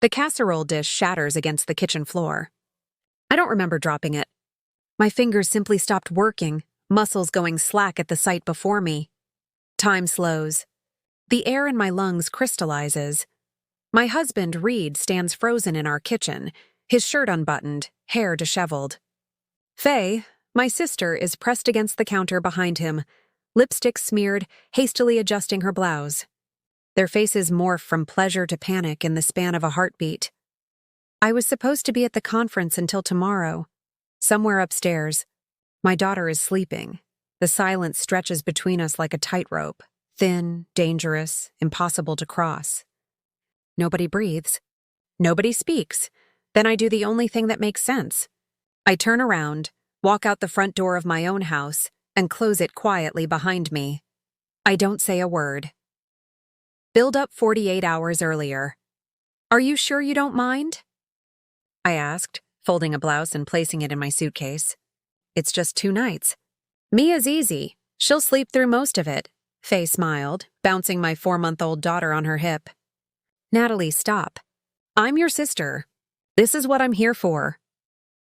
The casserole dish shatters against the kitchen floor. I don't remember dropping it. My fingers simply stopped working, muscles going slack at the sight before me. Time slows. The air in my lungs crystallizes. My husband, Reed, stands frozen in our kitchen, his shirt unbuttoned, hair disheveled. Faye, my sister, is pressed against the counter behind him, lipstick smeared, hastily adjusting her blouse. Their faces morph from pleasure to panic in the span of a heartbeat. I was supposed to be at the conference until tomorrow. Somewhere upstairs. My daughter is sleeping. The silence stretches between us like a tightrope, thin, dangerous, impossible to cross. Nobody breathes. Nobody speaks. Then I do the only thing that makes sense. I turn around, walk out the front door of my own house, and close it quietly behind me. I don't say a word. Build up 48 hours earlier. Are you sure you don't mind? I asked, folding a blouse and placing it in my suitcase. It's just 2 nights. Mia's easy. She'll sleep through most of it. Faye smiled, bouncing my 4-month-old daughter on her hip. Natalie, stop. I'm your sister. This is what I'm here for.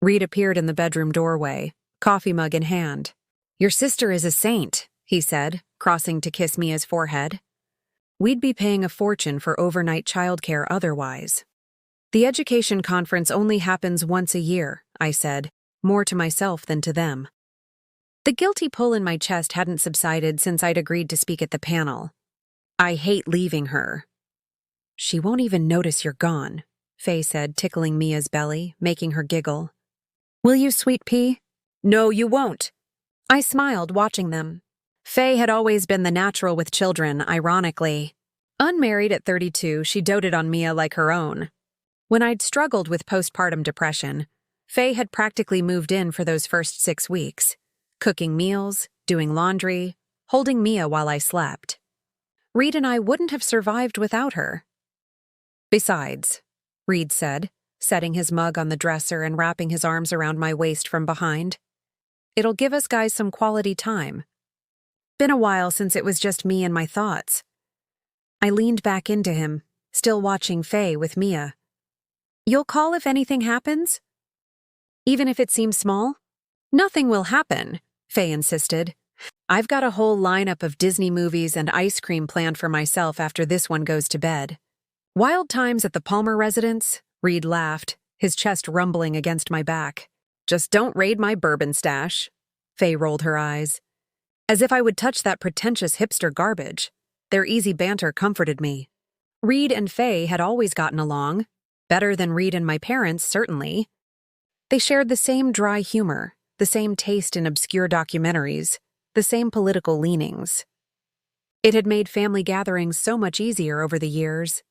Reed appeared in the bedroom doorway, coffee mug in hand. Your sister is a saint, he said, crossing to kiss Mia's forehead. We'd be paying a fortune for overnight childcare otherwise. The education conference only happens once a year, I said, more to myself than to them. The guilty pull in my chest hadn't subsided since I'd agreed to speak at the panel. I hate leaving her. She won't even notice you're gone, Faye said, tickling Mia's belly, making her giggle. Will you, sweet pea? No, you won't. I smiled, watching them. Faye had always been the natural with children, ironically. Unmarried at 32, she doted on Mia like her own. When I'd struggled with postpartum depression, Faye had practically moved in for those first 6 weeks, cooking meals, doing laundry, holding Mia while I slept. Reed and I wouldn't have survived without her. Besides, Reed said, setting his mug on the dresser and wrapping his arms around my waist from behind, it'll give us guys some quality time. Been a while since it was just me and my thoughts. I leaned back into him, still watching Faye with Mia. You'll call if anything happens? Even if it seems small? Nothing will happen, Faye insisted. I've got a whole lineup of Disney movies and ice cream planned for myself after this one goes to bed. Wild times at the Palmer residence? Reed laughed, his chest rumbling against my back. Just don't raid my bourbon stash. Faye rolled her eyes. As if I would touch that pretentious hipster garbage. Their easy banter comforted me. Reed and Faye had always gotten along. Better than Reed and my parents, certainly. They shared the same dry humor, the same taste in obscure documentaries, the same political leanings. It had made family gatherings so much easier over the years.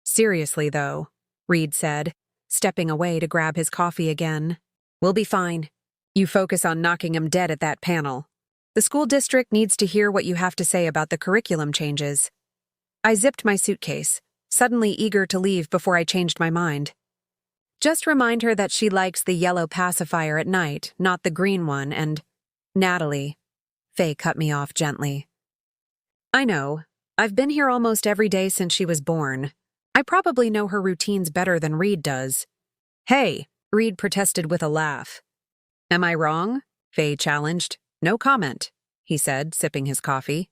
Seriously, though, Reed said, stepping away to grab his coffee again. We'll be fine. You focus on knocking him dead at that panel. The school district needs to hear what you have to say about the curriculum changes. I zipped my suitcase, suddenly eager to leave before I changed my mind. Just remind her that she likes the yellow pacifier at night, not the green one, and… Natalie. Faye cut me off gently. I know. I've been here almost every day since she was born. I probably know her routines better than Reed does. Hey, Reed protested with a laugh. Am I wrong? Faye challenged. No comment, he said, sipping his coffee.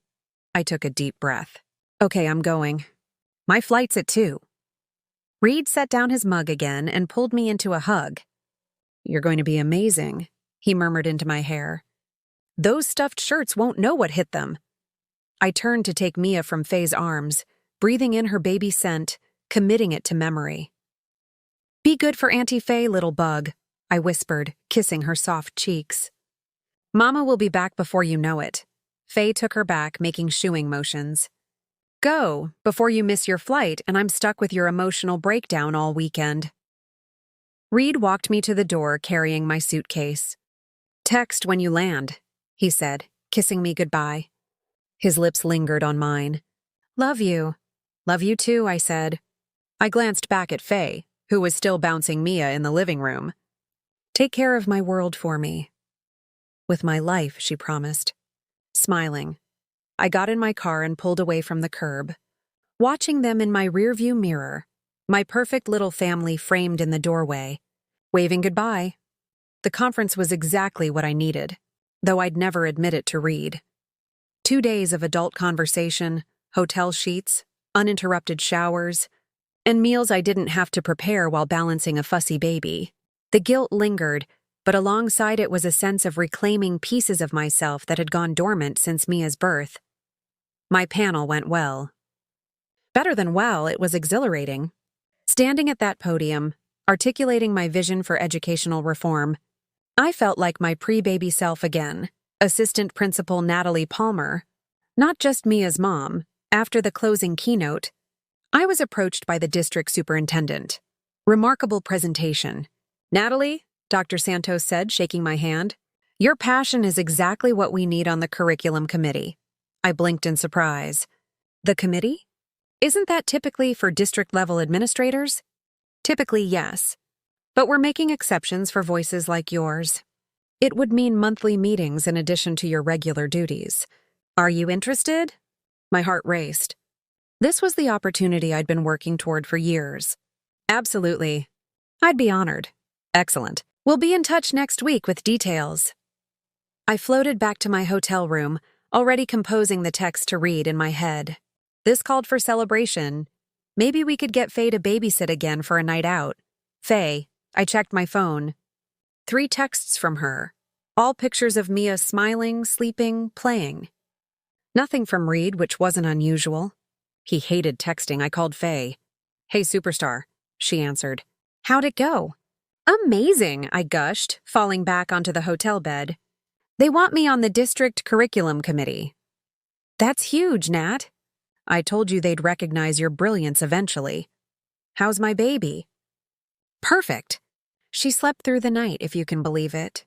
I took a deep breath. Okay, I'm going. My flight's at 2. Reed set down his mug again and pulled me into a hug. You're going to be amazing, he murmured into my hair. Those stuffed shirts won't know what hit them. I turned to take Mia from Faye's arms, breathing in her baby scent, committing it to memory. Be good for Auntie Faye, little bug, I whispered, kissing her soft cheeks. Mama will be back before you know it. Faye took her back, making shooing motions. Go, before you miss your flight and I'm stuck with your emotional breakdown all weekend. Reed walked me to the door carrying my suitcase. Text when you land, he said, kissing me goodbye. His lips lingered on mine. Love you. Love you too, I said. I glanced back at Faye, who was still bouncing Mia in the living room. Take care of my world for me. With my life, she promised. Smiling, I got in my car and pulled away from the curb. Watching them in my rearview mirror, My perfect little family framed in the doorway, waving goodbye. The conference was exactly what I needed, though I'd never admit it to Reed. 2 days of adult conversation, hotel sheets, uninterrupted showers, and meals I didn't have to prepare while balancing a fussy baby. The guilt lingered, but alongside it was a sense of reclaiming pieces of myself that had gone dormant since Mia's birth. My panel went well. Better than well, it was exhilarating. Standing at that podium, articulating my vision for educational reform, I felt like my pre-baby self again, Assistant Principal Natalie Palmer. Not just Mia's mom. After the closing keynote, I was approached by the district superintendent. Remarkable presentation. "Natalie," Dr. Santos said, shaking my hand, "your passion is exactly what we need on the curriculum committee." I blinked in surprise. The committee? Isn't that typically for district-level administrators? Typically, yes. But we're making exceptions for voices like yours. It would mean monthly meetings in addition to your regular duties. Are you interested? My heart raced. This was the opportunity I'd been working toward for years. Absolutely. I'd be honored. Excellent. We'll be in touch next week with details. I floated back to my hotel room, already composing the text to read in my head. This called for celebration. Maybe we could get Faye to babysit again for a night out. Faye, I checked my phone. 3 texts from her. All pictures of Mia smiling, sleeping, playing. Nothing from Reed, which wasn't unusual. He hated texting. I called Faye. "Hey, superstar," she answered. "How'd it go?" "Amazing," I gushed, falling back onto the hotel bed. "They want me on the district curriculum committee." "That's huge, Nat." "I told you they'd recognize your brilliance eventually." "How's my baby?" "Perfect. She slept through the night, if you can believe it."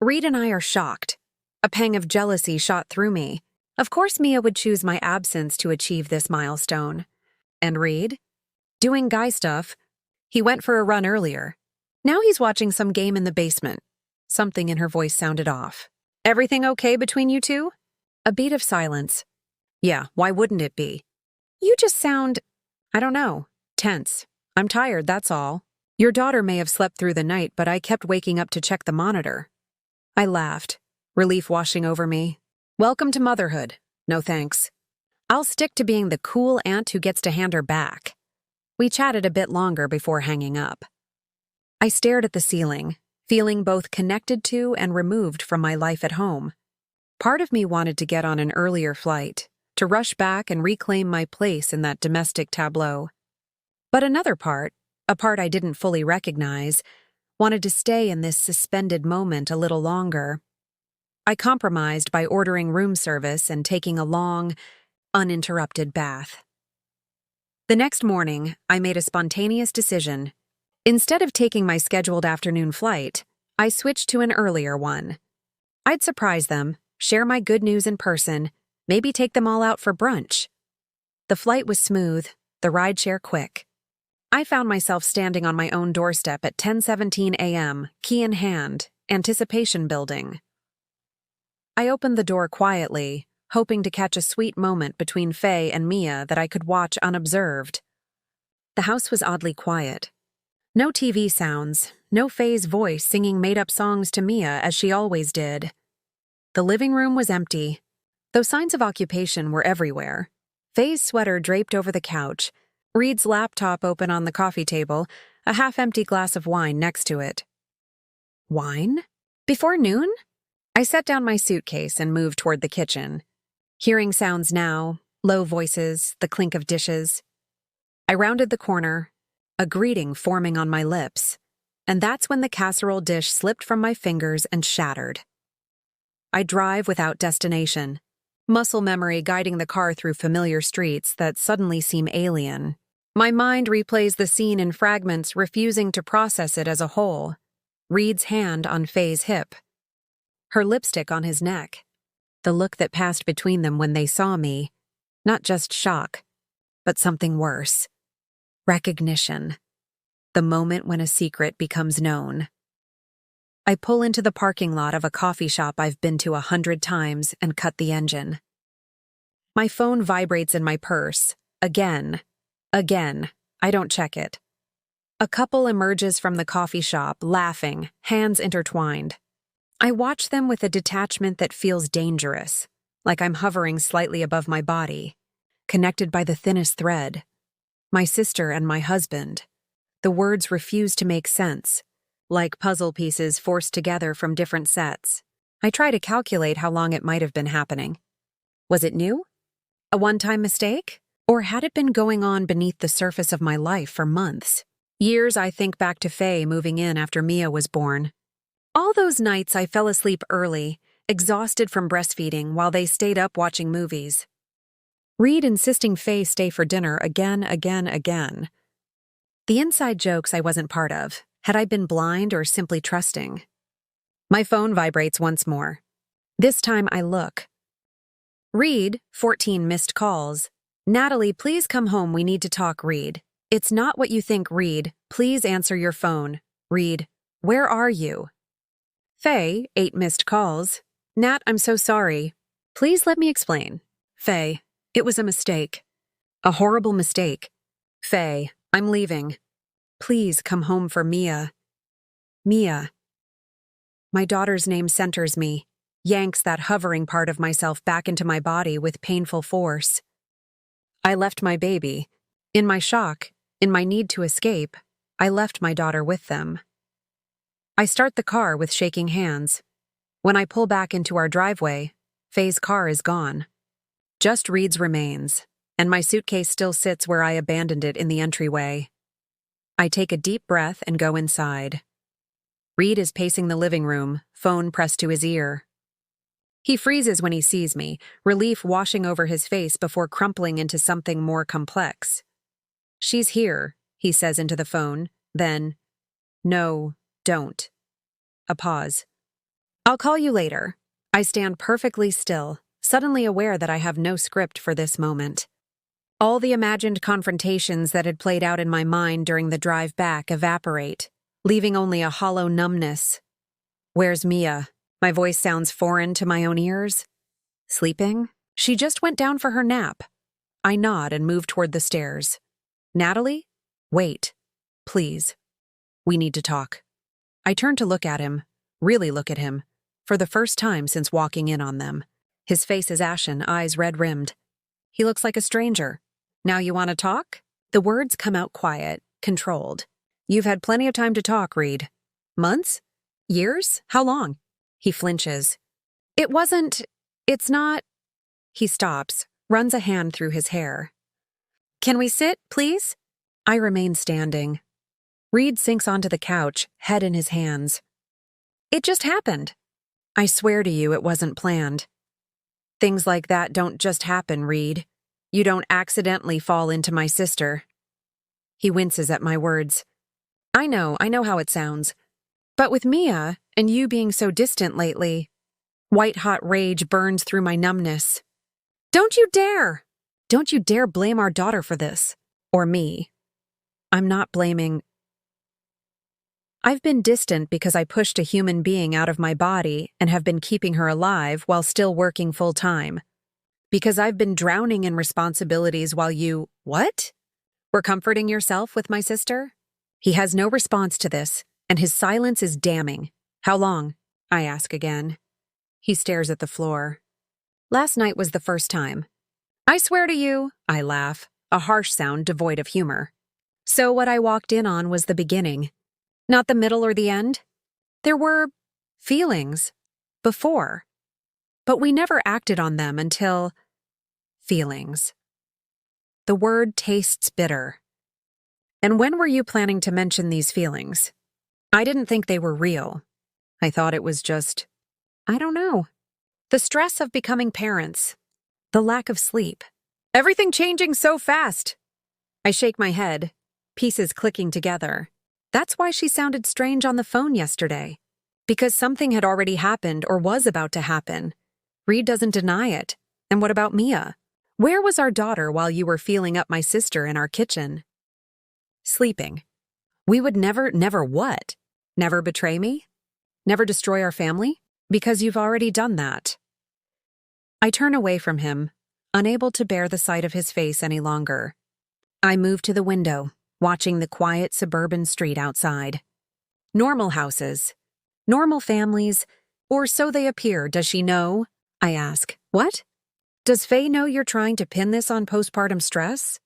Reed and I are shocked. A pang of jealousy shot through me. Of course Mia would choose my absence to achieve this milestone. And Reed? Doing guy stuff. He went for a run earlier. Now he's watching some game in the basement. Something in her voice sounded off. "Everything okay between you two?" A beat of silence. "Yeah, why wouldn't it be?" "You just sound, I don't know, tense. I'm tired, that's all. Your daughter may have slept through the night, but I kept waking up to check the monitor." I laughed, relief washing over me. "Welcome to motherhood. No thanks. I'll stick to being the cool aunt who gets to hand her back." We chatted a bit longer before hanging up. I stared at the ceiling, feeling both connected to and removed from my life at home. Part of me wanted to get on an earlier flight, to rush back and reclaim my place in that domestic tableau. But another part, a part I didn't fully recognize, wanted to stay in this suspended moment a little longer. I compromised by ordering room service and taking a long, uninterrupted bath. The next morning, I made a spontaneous decision. Instead of taking my scheduled afternoon flight, I switched to an earlier one. I'd surprise them, share my good news in person, maybe take them all out for brunch. The flight was smooth, the rideshare quick. I found myself standing on my own doorstep at 10:17 a.m., key in hand, anticipation building. I opened the door quietly, hoping to catch a sweet moment between Faye and Mia that I could watch unobserved. The house was oddly quiet. No TV sounds, no Faye's voice singing made-up songs to Mia as she always did. The living room was empty, though signs of occupation were everywhere. Faye's sweater draped over the couch, Reed's laptop open on the coffee table, a half-empty glass of wine next to it. Wine? Before noon? I set down my suitcase and moved toward the kitchen. Hearing sounds now, low voices, the clink of dishes. I rounded the corner, a greeting forming on my lips, and that's when the casserole dish slipped from my fingers and shattered. I drive without destination, muscle memory guiding the car through familiar streets that suddenly seem alien. My mind replays the scene in fragments, refusing to process it as a whole. Reed's hand on Faye's hip. Her lipstick on his neck. The look that passed between them when they saw me. Not just shock, but something worse. Recognition. The moment when a secret becomes known. I pull into the parking lot of a coffee shop I've been to 100 times and cut the engine. My phone vibrates in my purse. Again. I don't check it. A couple emerges from the coffee shop, laughing, hands intertwined. I watch them with a detachment that feels dangerous, like I'm hovering slightly above my body, connected by the thinnest thread. My sister and my husband. The words refuse to make sense, like puzzle pieces forced together from different sets. I try to calculate how long it might have been happening. Was it new? A one-time mistake? Or had it been going on beneath the surface of my life for months? Years I think back to Faye moving in after Mia was born. All those nights I fell asleep early, exhausted from breastfeeding while they stayed up watching movies. Reed insisting Faye stay for dinner again. The inside jokes I wasn't part of. Had I been blind or simply trusting? My phone vibrates once more. This time I look. Reed, 14 missed calls. Natalie, please come home, we need to talk, Reed. It's not what you think, Reed. Please answer your phone. Reed, where are you? Faye, 8 missed calls. Nat, I'm so sorry. Please let me explain. Faye, it was a mistake. A horrible mistake. Faye, I'm leaving. Please come home for Mia. Mia. My daughter's name centers me, yanks that hovering part of myself back into my body with painful force. I left my baby. In my shock, in my need to escape, I left my daughter with them. I start the car with shaking hands. When I pull back into our driveway, Faye's car is gone. Just Reed's remains, and my suitcase still sits where I abandoned it in the entryway. I take a deep breath and go inside. Reed is pacing the living room, phone pressed to his ear. He freezes when he sees me, relief washing over his face before crumpling into something more complex. She's here, he says into the phone, then, no, don't. A pause. I'll call you later. I stand perfectly still, suddenly aware that I have no script for this moment. All the imagined confrontations that had played out in my mind during the drive back evaporate, leaving only a hollow numbness. Where's Mia? My voice sounds foreign to my own ears. Sleeping? She just went down for her nap. I nod and move toward the stairs. Natalie? Wait. Please. We need to talk. I turn to look at him, really look at him, for the first time since walking in on them. His face is ashen, eyes red-rimmed. He looks like a stranger. Now you want to talk? The words come out quiet, controlled. You've had plenty of time to talk, Reed. Months? Years? How long? He flinches. It's not. He stops, runs a hand through his hair. Can we sit, please? I remain standing. Reed sinks onto the couch, head in his hands. It just happened. I swear to you it wasn't planned. Things like that don't just happen, Reed. You don't accidentally fall into my sister. He winces at my words. I know how it sounds. But with Mia, and you being so distant lately, white-hot rage burns through my numbness. Don't you dare! Don't you dare blame our daughter for this. Or me. I'm not blaming. I've been distant because I pushed a human being out of my body and have been keeping her alive while still working full-time. Because I've been drowning in responsibilities while you, what? Were comforting yourself with my sister? He has no response to this, and his silence is damning. How long? I ask again. He stares at the floor. Last night was the first time. I swear to you, I laugh, a harsh sound devoid of humor. So what I walked in on was the beginning. Not the middle or the end. There were feelings before, but we never acted on them until feelings. The word tastes bitter. And when were you planning to mention these feelings? I didn't think they were real. I thought it was just, I don't know. The stress of becoming parents. The lack of sleep. Everything changing so fast. I shake my head, pieces clicking together. That's why she sounded strange on the phone yesterday. Because something had already happened or was about to happen. Reed doesn't deny it. And what about Mia? Where was our daughter while you were feeling up my sister in our kitchen? Sleeping. We would never what? Never betray me? Never destroy our family? Because you've already done that. I turn away from him, unable to bear the sight of his face any longer. I move to the window, watching the quiet suburban street outside. Normal houses. Normal families. Or so they appear. Does she know? I ask. What? Does Faye know you're trying to pin this on postpartum stress?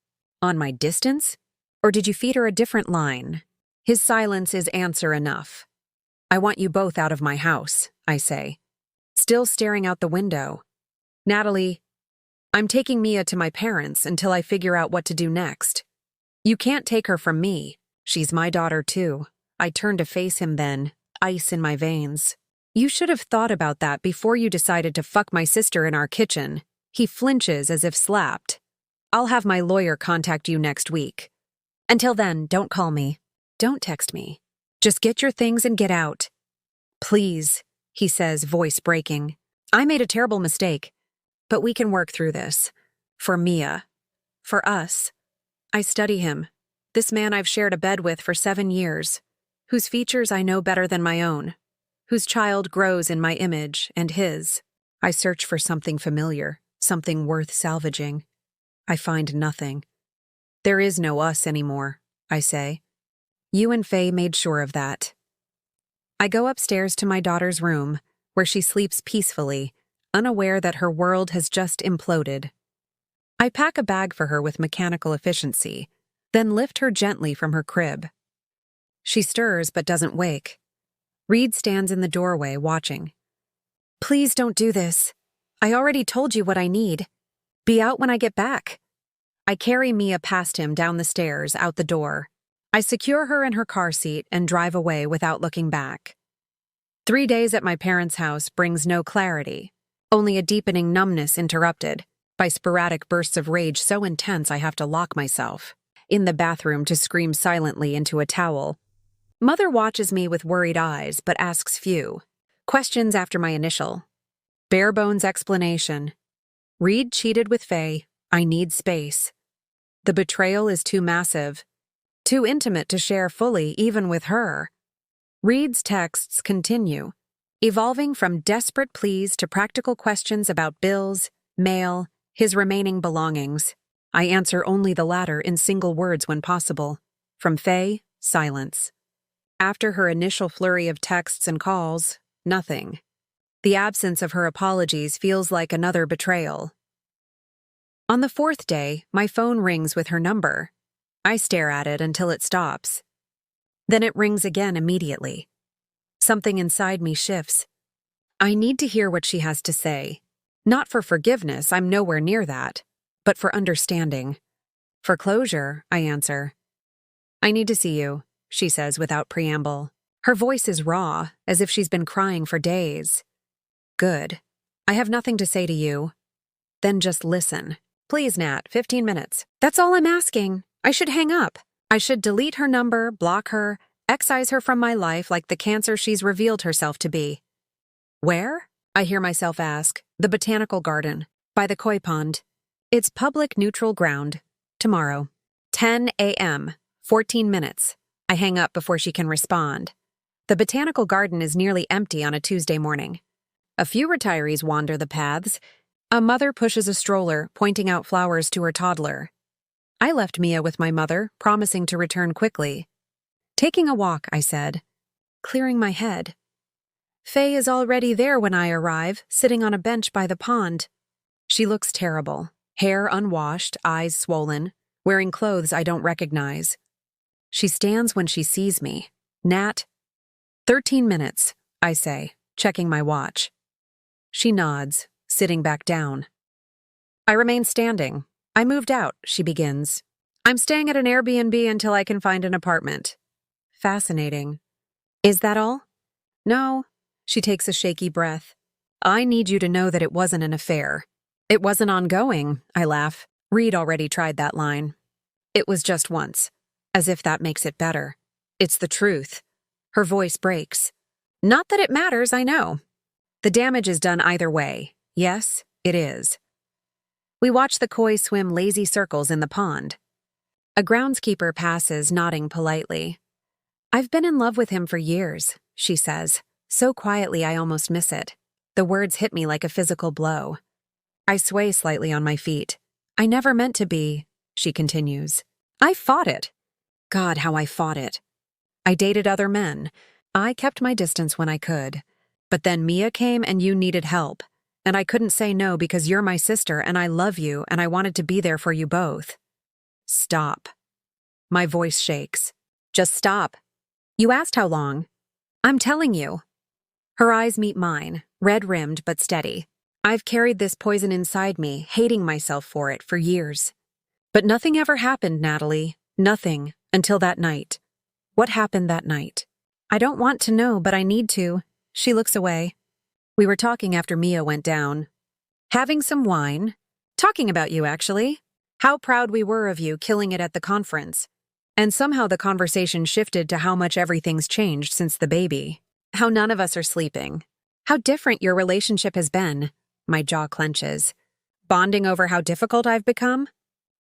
On my distance? Or did you feed her a different line? His silence is answer enough. I want you both out of my house, I say, still staring out the window. Natalie, I'm taking Mia to my parents until I figure out what to do next. You can't take her from me. She's my daughter too. I turn to face him then, ice in my veins. You should have thought about that before you decided to fuck my sister in our kitchen. He flinches as if slapped. I'll have my lawyer contact you next week. Until then, don't call me. Don't text me. Just get your things and get out. Please, he says, voice breaking. I made a terrible mistake, but we can work through this. For Mia. For us. I study him. This man I've shared a bed with for 7 years, whose features I know better than my own, whose child grows in my image and his. I search for something familiar, something worth salvaging. I find nothing. There is no us anymore, I say. You and Faye made sure of that. I go upstairs to my daughter's room, where she sleeps peacefully, unaware that her world has just imploded. I pack a bag for her with mechanical efficiency, then lift her gently from her crib. She stirs but doesn't wake. Reed stands in the doorway, watching. Please don't do this. I already told you what I need. Be out when I get back. I carry Mia past him down the stairs, out the door. I secure her in her car seat and drive away without looking back. 3 days at my parents' house brings no clarity, only a deepening numbness interrupted by sporadic bursts of rage so intense I have to lock myself in the bathroom to scream silently into a towel. Mother watches me with worried eyes but asks few questions after my initial bare-bones explanation. Reed cheated with Faye. I need space. The betrayal is too massive, too intimate to share fully even with her. Reed's texts continue, evolving from desperate pleas to practical questions about bills, mail, his remaining belongings. I answer only the latter in single words when possible. From Faye, silence. After her initial flurry of texts and calls, nothing. The absence of her apologies feels like another betrayal. On the 4th day, my phone rings with her number. I stare at it until it stops. Then it rings again immediately. Something inside me shifts. I need to hear what she has to say. Not for forgiveness, I'm nowhere near that, but for understanding. For closure, I answer. I need to see you, she says without preamble. Her voice is raw, as if she's been crying for days. Good. I have nothing to say to you. Then just listen. Please, Nat, 15 minutes. That's all I'm asking. I should hang up. I should delete her number, block her, excise her from my life like the cancer she's revealed herself to be. Where? I hear myself ask. The botanical garden. By the koi pond. It's public neutral ground. Tomorrow. 10 a.m. 14 minutes. I hang up before she can respond. The botanical garden is nearly empty on a Tuesday morning. A few retirees wander the paths. A mother pushes a stroller, pointing out flowers to her toddler. I left Mia with my mother, promising to return quickly. Taking a walk, I said, clearing my head. Faye is already there when I arrive, sitting on a bench by the pond. She looks terrible, hair unwashed, eyes swollen, wearing clothes I don't recognize. She stands when she sees me. Nat, 13 minutes, I say, checking my watch. She nods, sitting back down. I remain standing. I moved out, she begins. I'm staying at an Airbnb until I can find an apartment. Fascinating. Is that all? No. She takes a shaky breath. I need you to know that it wasn't an affair. It wasn't ongoing, I laugh. Reed already tried that line. It was just once. As if that makes it better. It's the truth. Her voice breaks. Not that it matters, I know. The damage is done either way. Yes, it is. We watch the koi swim lazy circles in the pond. A groundskeeper passes, nodding politely. I've been in love with him for years, she says, so quietly I almost miss it. The words hit me like a physical blow. I sway slightly on my feet. I never meant to be, she continues. I fought it. God, how I fought it. I dated other men. I kept my distance when I could. But then Mia came and you needed help. And I couldn't say no because you're my sister and I love you and I wanted to be there for you both. Stop. My voice shakes. Just stop. You asked how long. I'm telling you. Her eyes meet mine, red-rimmed but steady. I've carried this poison inside me, hating myself for it for years. But nothing ever happened, Natalie. Nothing, until that night. What happened that night? I don't want to know, but I need to. She looks away. We were talking after Mia went down. Having some wine. Talking about you, actually. How proud we were of you killing it at the conference. And somehow the conversation shifted to how much everything's changed since the baby. How none of us are sleeping. How different your relationship has been. My jaw clenches. Bonding over how difficult I've become?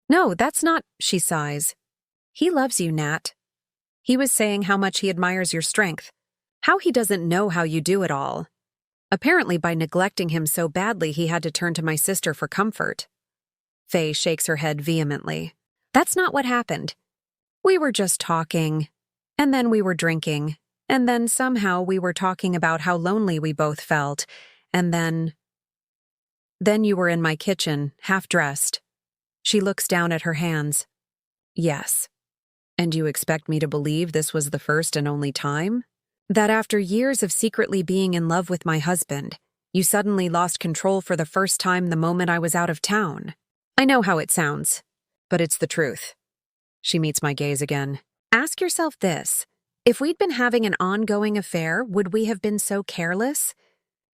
No, that's not, she sighs. He loves you, Nat. He was saying how much he admires your strength. How he doesn't know how you do it all. Apparently by neglecting him so badly he had to turn to my sister for comfort. Faye shakes her head vehemently. That's not what happened. We were just talking. And then we were drinking. And then somehow we were talking about how lonely we both felt. And then you were in my kitchen, half-dressed. She looks down at her hands. Yes. And you expect me to believe this was the first and only time? That after years of secretly being in love with my husband, you suddenly lost control for the first time the moment I was out of town? I know how it sounds, but it's the truth. She meets my gaze again. Ask yourself this. If we'd been having an ongoing affair, would we have been so careless?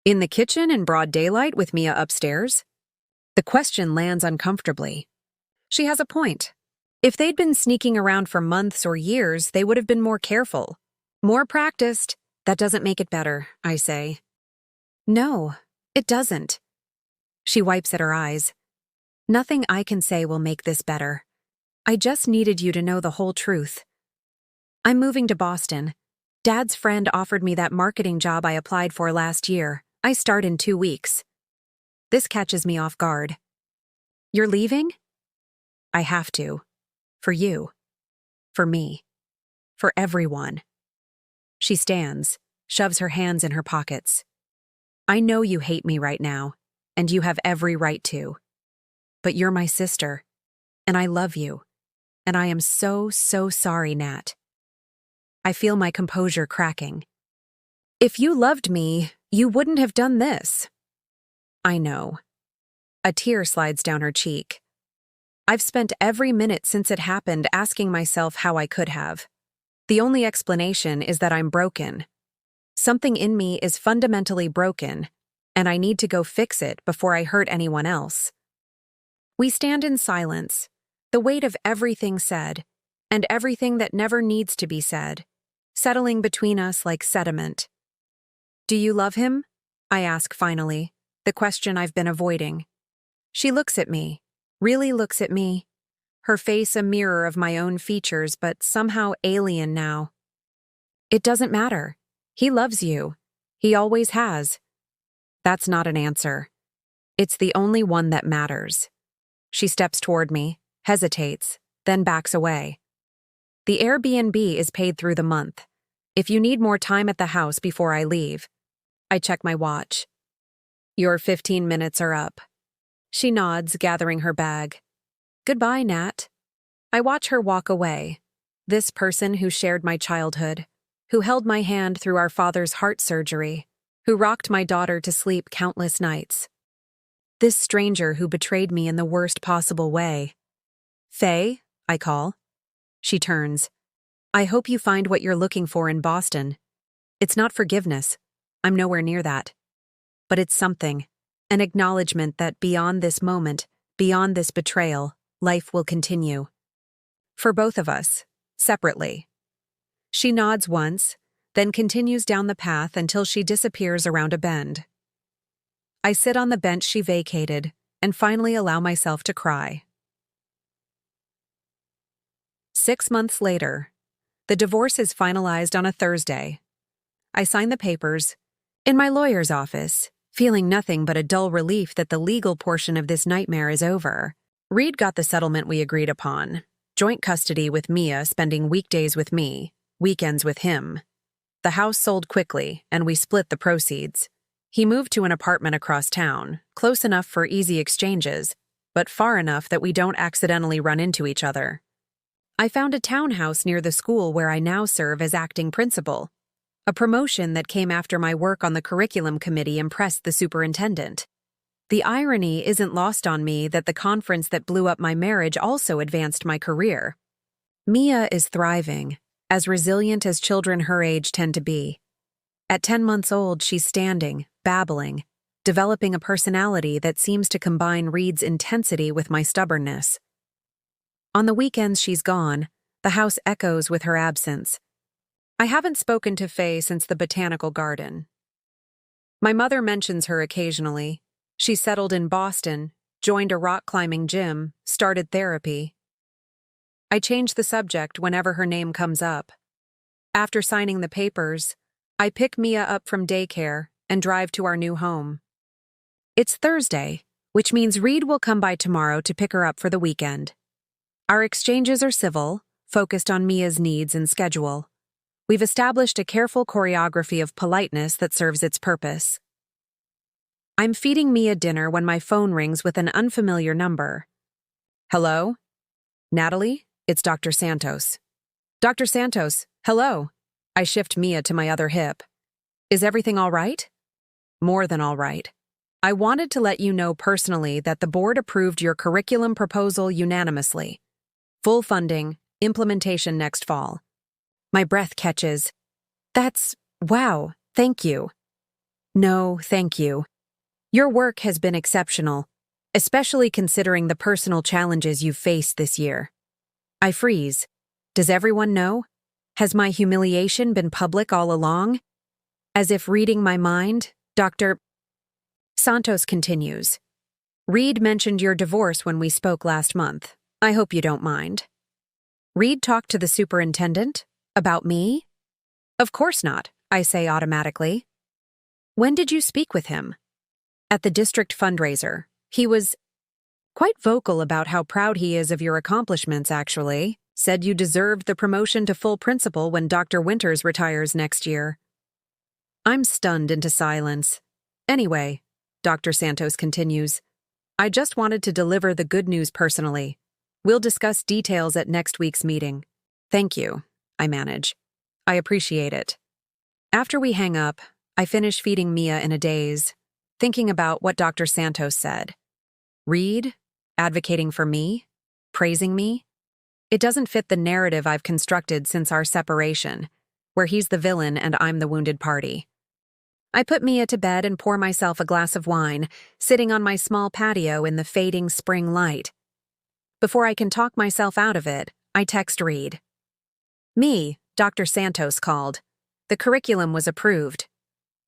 In the kitchen in broad daylight with Mia upstairs? The question lands uncomfortably. She has a point. If they'd been sneaking around for months or years, they would have been more careful. More practiced. That doesn't make it better, I say. No, it doesn't. She wipes at her eyes. Nothing I can say will make this better. I just needed you to know the whole truth. I'm moving to Boston. Dad's friend offered me that marketing job I applied for last year. I start in 2 weeks. This catches me off guard. You're leaving? I have to. For you. For me. For everyone. She stands, shoves her hands in her pockets. I know you hate me right now, and you have every right to. But you're my sister, and I love you, and I am so, so sorry, Nat. I feel my composure cracking. If you loved me, you wouldn't have done this. I know. A tear slides down her cheek. I've spent every minute since it happened asking myself how I could have. The only explanation is that I'm broken. Something in me is fundamentally broken, and I need to go fix it before I hurt anyone else. We stand in silence, the weight of everything said, and everything that never needs to be said, settling between us like sediment. Do you love him? I ask finally, the question I've been avoiding. She looks at me, really looks at me. Her face a mirror of my own features, but somehow alien now. It doesn't matter. He loves you. He always has. That's not an answer. It's the only one that matters. She steps toward me, hesitates, then backs away. The Airbnb is paid through the month. If you need more time at the house before I leave. I check my watch. Your 15 minutes are up. She nods, gathering her bag. Goodbye, Nat. I watch her walk away. This person who shared my childhood, who held my hand through our father's heart surgery, who rocked my daughter to sleep countless nights. This stranger who betrayed me in the worst possible way. Faye, I call. She turns. I hope you find what you're looking for in Boston. It's not forgiveness. I'm nowhere near that. But it's something, an acknowledgement that beyond this moment, beyond this betrayal, life will continue. For both of us, separately. She nods once, then continues down the path until she disappears around a bend. I sit on the bench she vacated and finally allow myself to cry. 6 months later, the divorce is finalized on a Thursday. I sign the papers, in my lawyer's office, feeling nothing but a dull relief that the legal portion of this nightmare is over. Reed got the settlement we agreed upon. Joint custody with Mia, spending weekdays with me, weekends with him. The house sold quickly, and we split the proceeds. He moved to an apartment across town, close enough for easy exchanges, but far enough that we don't accidentally run into each other. I found a townhouse near the school where I now serve as acting principal. A promotion that came after my work on the curriculum committee impressed the superintendent. The irony isn't lost on me that the conference that blew up my marriage also advanced my career. Mia is thriving, as resilient as children her age tend to be. At 10 months old, she's standing, babbling, developing a personality that seems to combine Reed's intensity with my stubbornness. On the weekends she's gone, the house echoes with her absence. I haven't spoken to Faye since the botanical garden. My mother mentions her occasionally. She settled in Boston, joined a rock climbing gym, started therapy. I change the subject whenever her name comes up. After signing the papers, I pick Mia up from daycare and drive to our new home. It's Thursday, which means Reed will come by tomorrow to pick her up for the weekend. Our exchanges are civil, focused on Mia's needs and schedule. We've established a careful choreography of politeness that serves its purpose. I'm feeding Mia dinner when my phone rings with an unfamiliar number. Hello? Natalie? It's Dr. Santos. Dr. Santos, hello. I shift Mia to my other hip. Is everything all right? More than all right. I wanted to let you know personally that the board approved your curriculum proposal unanimously. Full funding, implementation next fall. My breath catches. Wow, thank you. No, thank you. Your work has been exceptional, especially considering the personal challenges you've faced this year. I freeze. Does everyone know? Has my humiliation been public all along? As if reading my mind, Dr. Santos continues. Reed mentioned your divorce when we spoke last month. I hope you don't mind. Reed talked to the superintendent? About me? Of course not, I say automatically. When did you speak with him? At the district fundraiser. He was quite vocal about how proud he is of your accomplishments, actually. Said you deserved the promotion to full principal when Dr. Winters retires next year. I'm stunned into silence. Anyway, Dr. Santos continues, I just wanted to deliver the good news personally. We'll discuss details at next week's meeting. Thank you, I manage. I appreciate it. After we hang up, I finish feeding Mia in a daze, thinking about what Dr. Santos said. Reed? Advocating for me? Praising me? It doesn't fit the narrative I've constructed since our separation, where he's the villain and I'm the wounded party. I put Mia to bed and pour myself a glass of wine, sitting on my small patio in the fading spring light. Before I can talk myself out of it, I text Reed. Dr. Santos called. The curriculum was approved.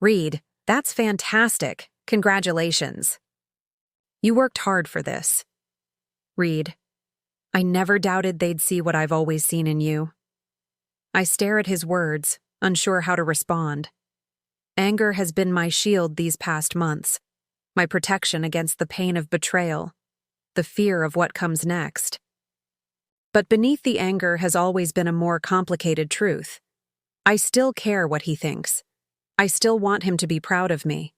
Reed, that's fantastic. Congratulations. You worked hard for this. Reed, I never doubted they'd see what I've always seen in you. I stare at his words, unsure how to respond. Anger has been my shield these past months, my protection against the pain of betrayal, the fear of what comes next. But beneath the anger has always been a more complicated truth. I still care what he thinks. I still want him to be proud of me.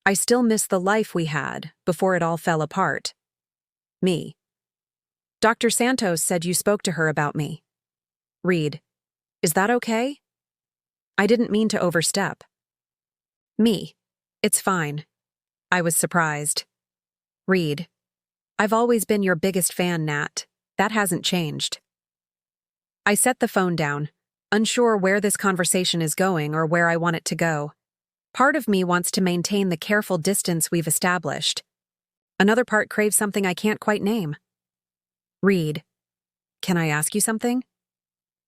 I still miss the life we had before it all fell apart. Me. Dr. Santos said you spoke to her about me. Reed, is that okay? I didn't mean to overstep. Me. It's fine. I was surprised. Reed, I've always been your biggest fan, Nat. That hasn't changed. I set the phone down, unsure where this conversation is going or where I want it to go. Part of me wants to maintain the careful distance we've established. Another part craves something I can't quite name. Reed, can I ask you something?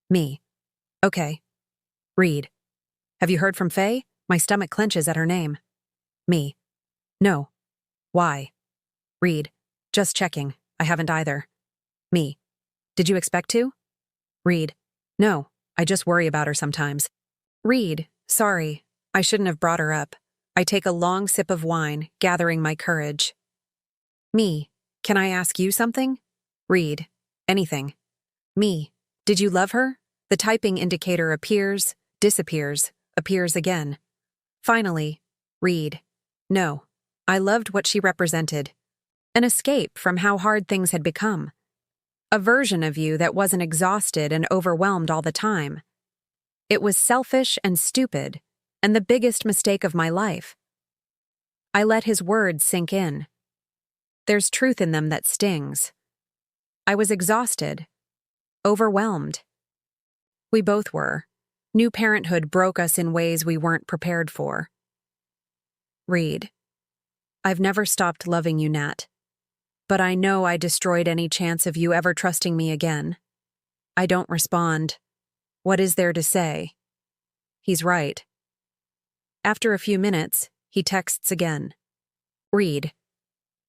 Me. Okay. Reed, have you heard from Faye? My stomach clenches at her name. Me. No. Why? Reed, just checking. I haven't either. Me. Did you expect to? Reed. No, I just worry about her sometimes. Reed, sorry. I shouldn't have brought her up. I take a long sip of wine, gathering my courage. Me. Can I ask you something? Reed. Anything. Me. Did you love her? The typing indicator appears, disappears, appears again. Finally, read. No. I loved what she represented. An escape from how hard things had become. A version of you that wasn't exhausted and overwhelmed all the time. It was selfish and stupid, and the biggest mistake of my life. I let his words sink in. There's truth in them that stings. I was exhausted, overwhelmed. We both were. New parenthood broke us in ways we weren't prepared for. Read. I've never stopped loving you, Nat. But I know I destroyed any chance of you ever trusting me again. I don't respond. What is there to say? He's right. After a few minutes, he texts again. Read.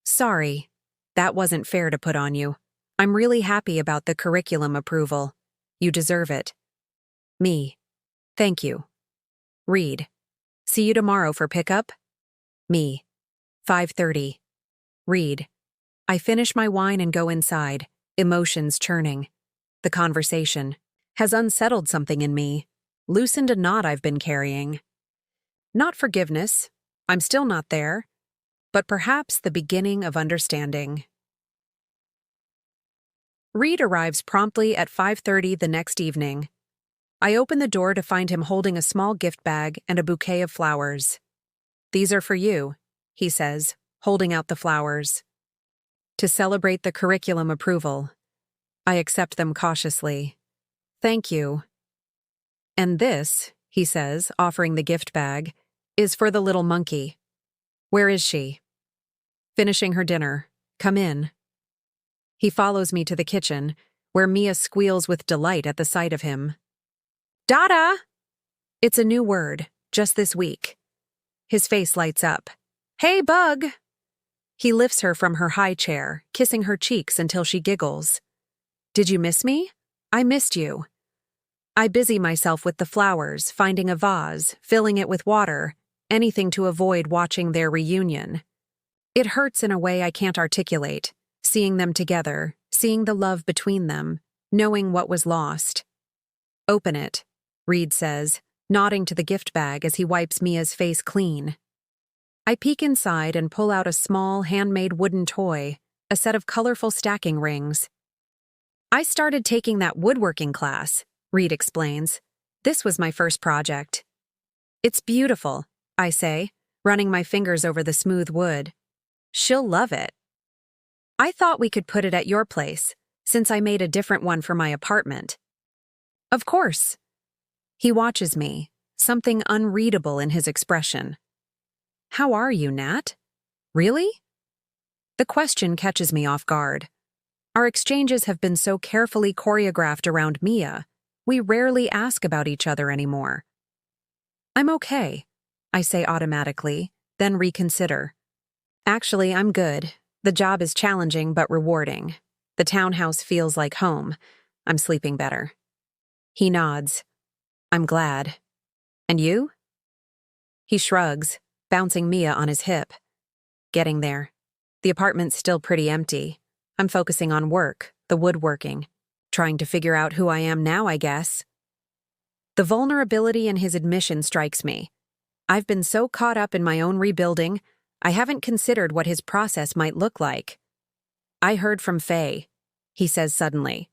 Sorry. That wasn't fair to put on you. I'm really happy about the curriculum approval. You deserve it. Me. Thank you. Read. See you tomorrow for pickup? Me. 5:30. Read. I finish my wine and go inside, emotions churning. The conversation has unsettled something in me, loosened a knot I've been carrying. Not forgiveness, I'm still not there, but perhaps the beginning of understanding. Reed arrives promptly at 5:30 the next evening. I open the door to find him holding a small gift bag and a bouquet of flowers. These are for you, he says, holding out the flowers. To celebrate the curriculum approval. I accept them cautiously. Thank you. And this, he says, offering the gift bag, is for the little monkey. Where is she? Finishing her dinner. Come in. He follows me to the kitchen, where Mia squeals with delight at the sight of him. Dada! It's a new word, just this week. His face lights up. Hey, Bug! He lifts her from her high chair, kissing her cheeks until she giggles. Did you miss me? I missed you. I busy myself with the flowers, finding a vase, filling it with water, anything to avoid watching their reunion. It hurts in a way I can't articulate, seeing them together, seeing the love between them, knowing what was lost. Open it, Reed says, nodding to the gift bag as he wipes Mia's face clean. I peek inside and pull out a small, handmade wooden toy, a set of colorful stacking rings. I started taking that woodworking class, Reed explains. This was my first project. It's beautiful, I say, running my fingers over the smooth wood. She'll love it. I thought we could put it at your place, since I made a different one for my apartment. Of course. He watches me, something unreadable in his expression. How are you, Nat? Really? The question catches me off guard. Our exchanges have been so carefully choreographed around Mia, we rarely ask about each other anymore. I'm okay, I say automatically, then reconsider. Actually, I'm good. The job is challenging but rewarding. The townhouse feels like home. I'm sleeping better. He nods. I'm glad. And you? He shrugs, bouncing Mia on his hip. Getting there. The apartment's still pretty empty. I'm focusing on work, the woodworking, trying to figure out who I am now, I guess. The vulnerability in his admission strikes me. I've been so caught up in my own rebuilding, I haven't considered what his process might look like. I heard from Faye, he says suddenly.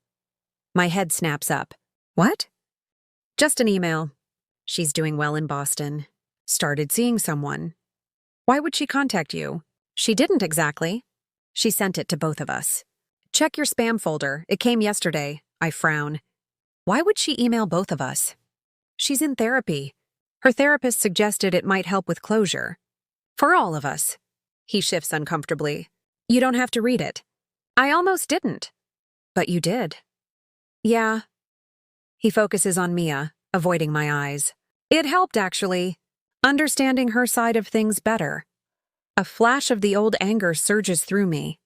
My head snaps up. What? Just an email. She's doing well in Boston. Started seeing someone. Why would she contact you? She didn't exactly. She sent it to both of us. Check your spam folder. It came yesterday. I frown. Why would she email both of us? She's in therapy. Her therapist suggested it might help with closure. For all of us. He shifts uncomfortably. You don't have to read it. I almost didn't. But you did. Yeah. He focuses on Mia, avoiding my eyes. It helped, actually. Understanding her side of things better. A flash of the old anger surges through me.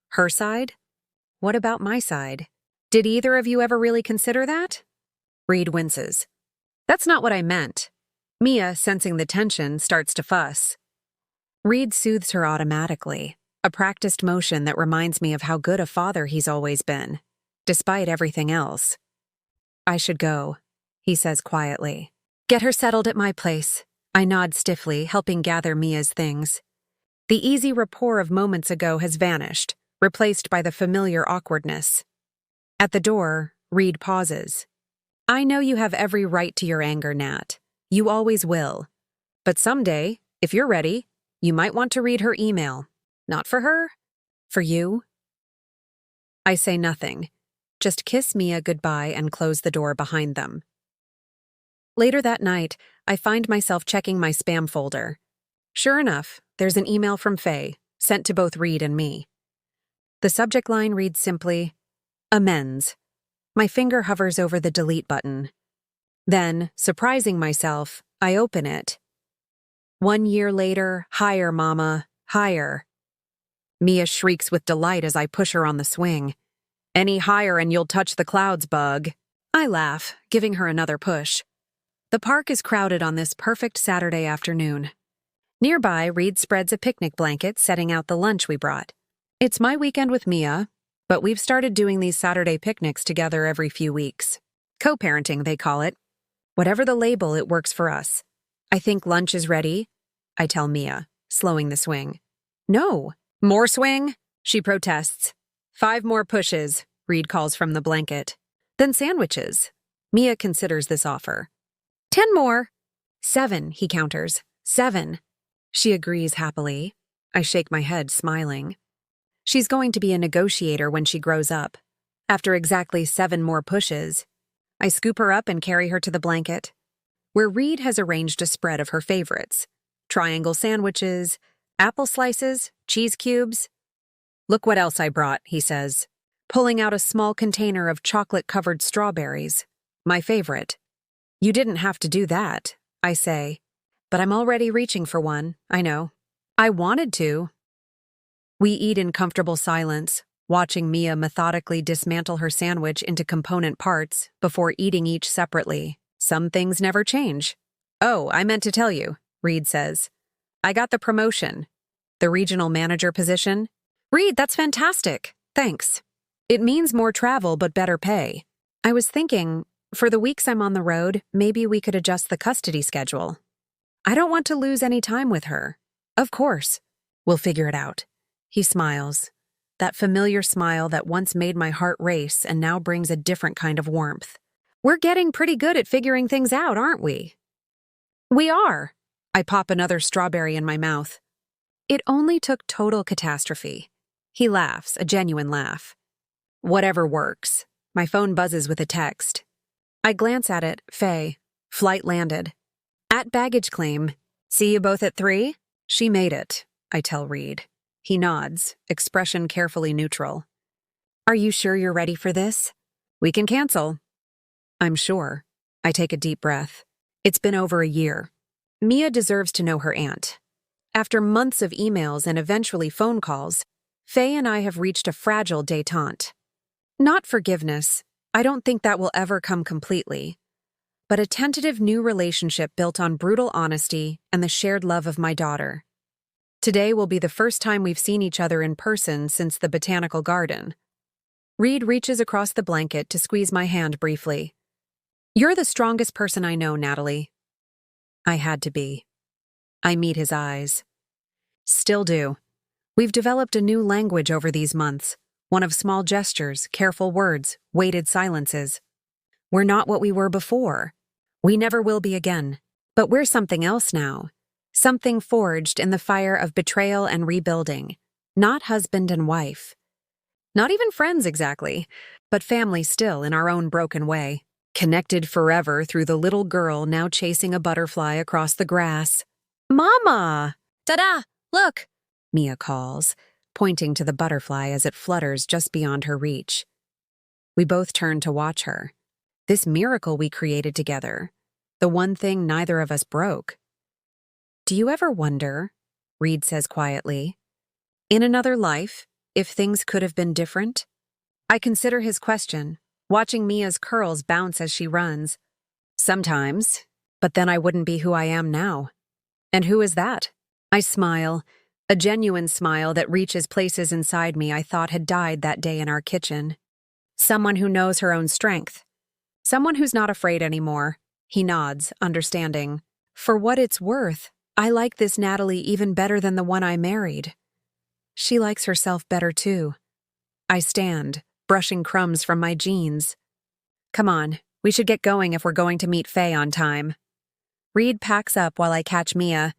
Her side? What about my side? Did either of you ever really consider that? Reed winces. That's not what I meant. Mia, sensing the tension, starts to fuss. Reed soothes her automatically, a practiced motion that reminds me of how good a father he's always been. despite everything else. I should go, he says quietly. Get her settled at my place. I nod stiffly, helping gather Mia's things. The easy rapport of moments ago has vanished, replaced by the familiar awkwardness. At the door, Reed pauses. I know you have every right to your anger, Nat. You always will. But someday, if you're ready, you might want to read her email. Not for her, for you. I say nothing, just kiss Mia goodbye and close the door behind them. Later that night, I find myself checking my spam folder. Sure enough, there's an email from Faye, sent to both Reed and me. The subject line reads simply, amends. My finger hovers over the delete button. Then, surprising myself, I open it. 1 year later, higher, Mama, higher. Mia shrieks with delight as I push her on the swing. Any higher and you'll touch the clouds, bug. I laugh, giving her another push. The park is crowded on this perfect Saturday afternoon. Nearby, Reed spreads a picnic blanket, setting out the lunch we brought. It's my weekend with Mia, but we've started doing these Saturday picnics together every few weeks. Co-parenting, they call it. Whatever the label, it works for us. I think lunch is ready, I tell Mia, slowing the swing. No. More swing? She protests. 5 more pushes, Reed calls from the blanket. Then sandwiches. Mia considers this offer. 10 more. 7, he counters. 7. She agrees happily. I shake my head, smiling. She's going to be a negotiator when she grows up. After exactly 7 more pushes, I scoop her up and carry her to the blanket, where Reed has arranged a spread of her favorites. Triangle sandwiches, apple slices, cheese cubes. Look what else I brought, he says, pulling out a small container of chocolate-covered strawberries. My favorite. You didn't have to do that, I say. But I'm already reaching for one, I know. I wanted to. We eat in comfortable silence, watching Mia methodically dismantle her sandwich into component parts before eating each separately. Some things never change. Oh, I meant to tell you, Reed says. I got the promotion. The regional manager position. Reed, that's fantastic. Thanks. It means more travel but better pay. I was thinking, for the weeks I'm on the road, maybe we could adjust the custody schedule. I don't want to lose any time with her. Of course. We'll figure it out. He smiles. That familiar smile that once made my heart race and now brings a different kind of warmth. We're getting pretty good at figuring things out, aren't we? We are. I pop another strawberry in my mouth. It only took total catastrophe. He laughs, a genuine laugh. Whatever works. My phone buzzes with a text. I glance at it. Faye. Flight landed. At baggage claim. See you both at 3? She made it, I tell Reed. He nods, expression carefully neutral. Are you sure you're ready for this? We can cancel. I'm sure. I take a deep breath. It's been over a year. Mia deserves to know her aunt. After months of emails and eventually phone calls, Faye and I have reached a fragile détente. Not forgiveness. I don't think that will ever come completely. But a tentative new relationship built on brutal honesty and the shared love of my daughter. Today will be the first time we've seen each other in person since the botanical garden. Reed reaches across the blanket to squeeze my hand briefly. You're the strongest person I know, Natalie. I had to be. I meet his eyes. Still do. We've developed a new language over these months, one of small gestures, careful words, weighted silences. We're not what we were before. We never will be again. But we're something else now. Something forged in the fire of betrayal and rebuilding. Not husband and wife. Not even friends exactly, but family still in our own broken way. Connected forever through the little girl now chasing a butterfly across the grass. Mama! Ta-da! Look! Mia calls, pointing to the butterfly as it flutters just beyond her reach. We both turn to watch her. This miracle we created together. The one thing neither of us broke. Do you ever wonder, Reed says quietly, in another life, if things could have been different? I consider his question, watching Mia's curls bounce as she runs. Sometimes, but then I wouldn't be who I am now. And who is that? I smile, a genuine smile that reaches places inside me I thought had died that day in our kitchen. Someone who knows her own strength. Someone who's not afraid anymore. He nods, understanding. For what it's worth, I like this Natalie even better than the one I married. She likes herself better too. I stand, brushing crumbs from my jeans. Come on, we should get going if we're going to meet Faye on time. Reed packs up while I catch Mia,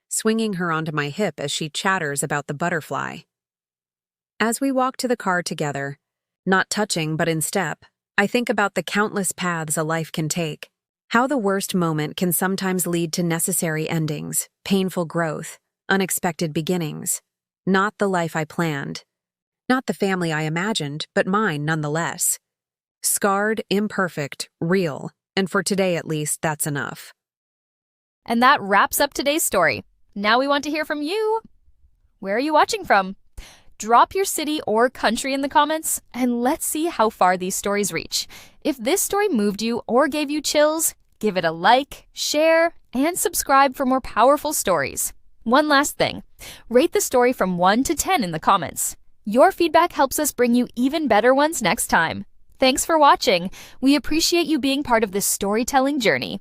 swinging her onto my hip as she chatters about the butterfly. As we walk to the car together, not touching but in step, I think about the countless paths a life can take. How the worst moment can sometimes lead to necessary endings, painful growth, unexpected beginnings. Not the life I planned. Not the family I imagined, but mine nonetheless. Scarred, imperfect, real, and for today at least, that's enough. And that wraps up today's story. Now we want to hear from you. Where are you watching from? Drop your city or country in the comments, and let's see how far these stories reach. If this story moved you or gave you chills, give it a like, share, and subscribe for more powerful stories. One last thing, rate the story from 1 to 10 in the comments. Your feedback helps us bring you even better ones next time. Thanks for watching. We appreciate you being part of this storytelling journey.